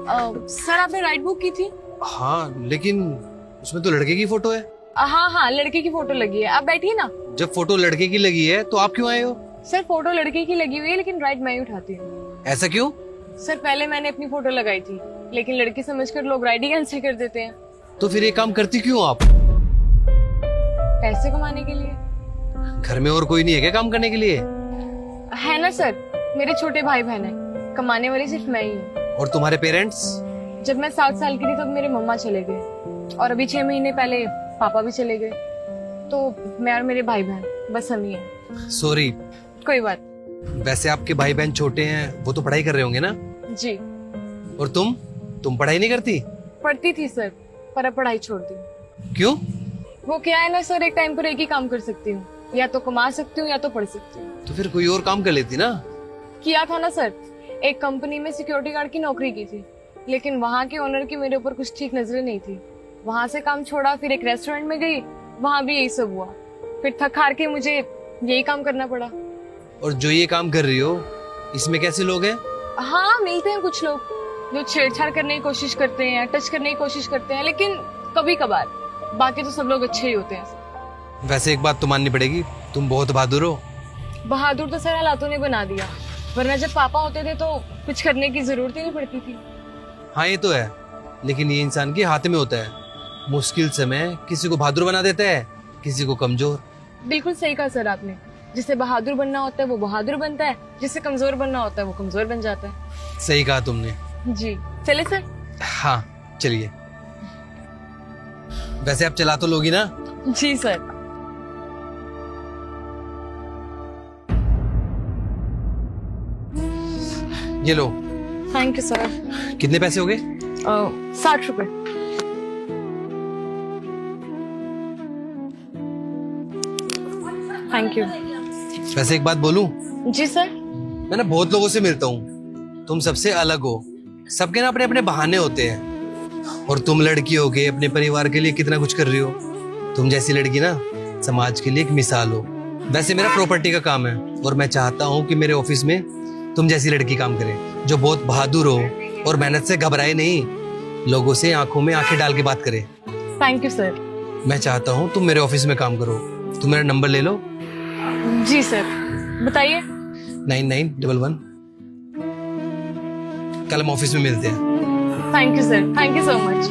Sir आपने ride book की थी? हाँ, लेकिन उसमें तो लड़के की फोटो है। हाँ हाँ, लड़के की फोटो लगी है। आप बैठिए ना। जब फोटो लड़के की लगी है तो आप क्यों आए हो? सर फोटो लड़के की लगी हुई है, लेकिन राइड मैं ही उठाती हूँ। ऐसा क्यों? सर पहले मैंने अपनी फोटो लगाई थी, लेकिन लड़की समझकर लोग राइड ही कैंसिल कर देते हैं। तो फिर ये काम करती क्यों आप? पैसे कमाने के लिए। घर में और कोई नहीं है क्या काम करने के लिए? है ना सर, मेरे छोटे भाई बहन है, कमाने वाली सिर्फ मैं ही हूँ। और तुम्हारे पेरेंट्स? जब मैं 7 साल की थी तब मेरे मम्मा चले गए, और अभी 6 महीने पहले पापा भी चले गए। तो मैं और मेरे भाई बहन बस हम ही हैं। सॉरी। कोई बात। वैसे आपके भाई बहन छोटे हैं, वो तो पढ़ाई कर रहे होंगे ना? जी। और तुम पढ़ाई नहीं करती? पढ़ती थी सर, पर अब पढ़ाई छोड़ दी। क्यों? वो क्या है ना सर, एक टाइम पर एक ही काम कर सकती हूँ, या तो कमा सकती हूँ या तो पढ़ सकती हूँ। तो फिर कोई और काम कर लेती ना? किया था ना सर, एक कंपनी में सिक्योरिटी गार्ड की नौकरी की थी, लेकिन वहाँ के ओनर की मेरे ऊपर कुछ ठीक नजरें नहीं थी। वहाँ से काम छोड़ा, फिर एक रेस्टोरेंट में गई, वहाँ भी यही सब हुआ। फिर थक हार के मुझे यही काम करना पड़ा। और जो ये काम कर रही हो, इसमें कैसे लोग हैं? हाँ, मिलते हैं कुछ लोग जो छेड़छाड़ करने की कोशिश करते हैं, टच करने की कोशिश करते हैं, लेकिन कभी कभार। बाकी तो सब लोग अच्छे ही होते हैं। वैसे एक बात तो माननी पड़ेगी, तुम बहुत बहादुर हो। बहादुर तो सर हालातों ने बना दिया, वरना जब पापा होते थे तो कुछ करने की जरूरत ही नहीं पड़ती थी। हाँ ये तो है, लेकिन ये इंसान के हाथ में होता है। मुश्किल समय किसी को बहादुर बना देता है, किसी को कमजोर। बिल्कुल सही कहा सर आपने। जिसे बहादुर बनना होता है वो बहादुर बनता है, जिसे कमजोर बनना होता है वो कमजोर बन जाता है। सही कहा तुमने। जी चले सर। हाँ चलिए। वैसे आप चला तो लोगी ना? जी सर। ये लो। Thank you sir. कितने पैसे हो गए? 60 रुपए। Thank you. वैसे एक बात बोलूं? जी सर। मैं ना बहुत लोगों से मिलता हूँ, तुम सबसे अलग हो। सबके ना अपने अपने बहाने होते हैं, और तुम लड़की हो के अपने परिवार के लिए कितना कुछ कर रही हो। तुम जैसी लड़की ना समाज के लिए एक मिसाल हो। वैसे मेरा प्रॉपर्टी का काम है, और मैं चाहता हूँ कि मेरे ऑफिस में तुम जैसी लड़की काम करे, जो बहुत बहादुर हो और मेहनत से घबराए नहीं, लोगों से आंखों में आंखें डाल के बात करे। Thank you sir. मैं चाहता हूँ तुम मेरे ऑफिस में काम करो। तुम मेरा नंबर ले लो। जी सर, बताइए। 9911। कल हम ऑफिस में मिलते हैं। Thank you sir, thank you so much.